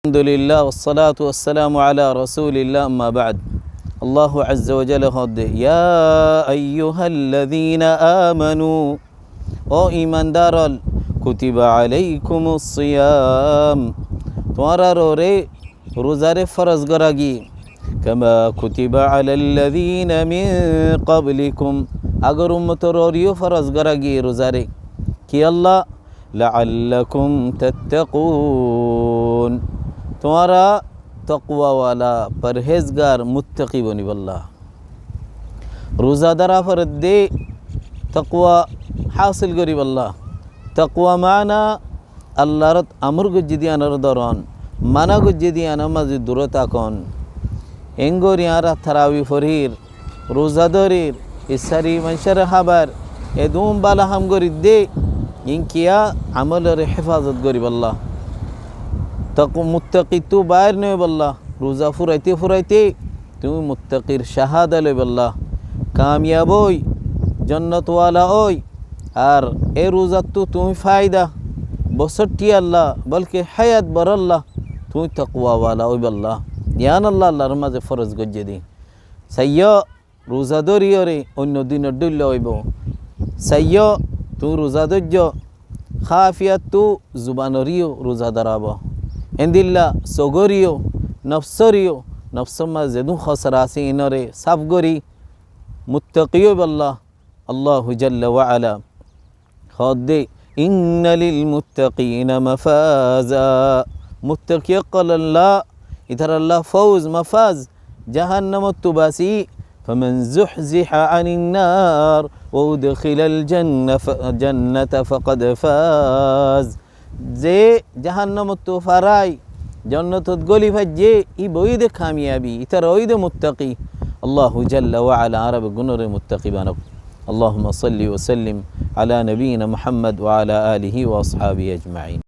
আলহামদুলিল্লাহ ওয়াসসালাতু ওয়াসসালামু আলা রাসূলিল্লাহ আম্মা বা'দ। আল্লাহু আযজা ওয়া জাল্লা হদে ইয়া আইয়ুহাল্লাযীনা আমানু ও ঈমানদারল কুতিবা আলাইকুমুস সিয়াম তোমারা রে রোজারে ফরজ গরাগি কামা কুতিবা আলাল্লাযীনা মিন ক্বাবলিকুম আগর উম্মতর রিও ফরজ গরাগি রোজারে কি আল্লাহ লাআল্লাকুম তাত্তাকুন তোমারা তকওয়াওয়ালা পরহেজগার মুত্তাকি বনিবল্লাহ রোজাদারা ফরদে তকওয়া হাসিল করিবল্লাহ। তকওয়া মানা আল্লাহর আমর গজ্জিদিয়ানর দরন মানা গজ্জিদিয়ান মাঝে দূরতা কন এঙ্গরিয়ারা থারাবি ফরির রোজাদরির ইসারি মনশর হাবার এদুম বালা হাম গরিদে ইনকিয়া আমলের হেফাজত করিবল্লাহ। তকু মুত্তাকি তু বাইর নেই বল্লাহ রোজা ফুরাইতে তুমি মুত্তাকির শাহাদা লই বল্লাহ কামিয়াব ওই জন্নতওয়ালা ওই আর এ রোজা তো তুমি ফায়দা বসরটি আল্লাহ বলকে হায়াত বরল্লাহ তুমি তকওয়াওয়ালা ওই বল্লাহ ইয়ান আল্লাহ আল্লাহর মাঝে ফরজ গজ্জে দি সাইয় রোজা দরিয়রে অন্য দিনের ডুল্লা হইব সাইয় তুমি রোজা ধৈর্য খাফিয়াত তু জুবানরিও রোজা দাঁড়াব এন্দিল্লা সগরিও নফসরিও নফসমা যেদু খসরাসি ইনরে সাফগরি মুত্তাকিও বল্লাহ আল্লাহু জাল্লা ওয়া আলা খদে ইন্নালিল মুত্তাকিনা মাফাজা মুত্তাকি ক্বাল্লাহ ইধার আল্লাহ ফৌজ মাফাজ জাহান্নামত তুবাসি فمن زحزح عن النار وادخل الجنة فقد فاز যে জাহান্নামত তো ফারাই জান্নাতত গলি ভাজে ই বইদে কামিয়াবি ইতার ওইদে মুত্তাকি আল্লাহু জাল্লা ওয়া আলা আরব গুনরে মুত্তাকি বানাক। اللهم صل وسلم على نبينا محمد وعلى آله وأصحابه أجمعين।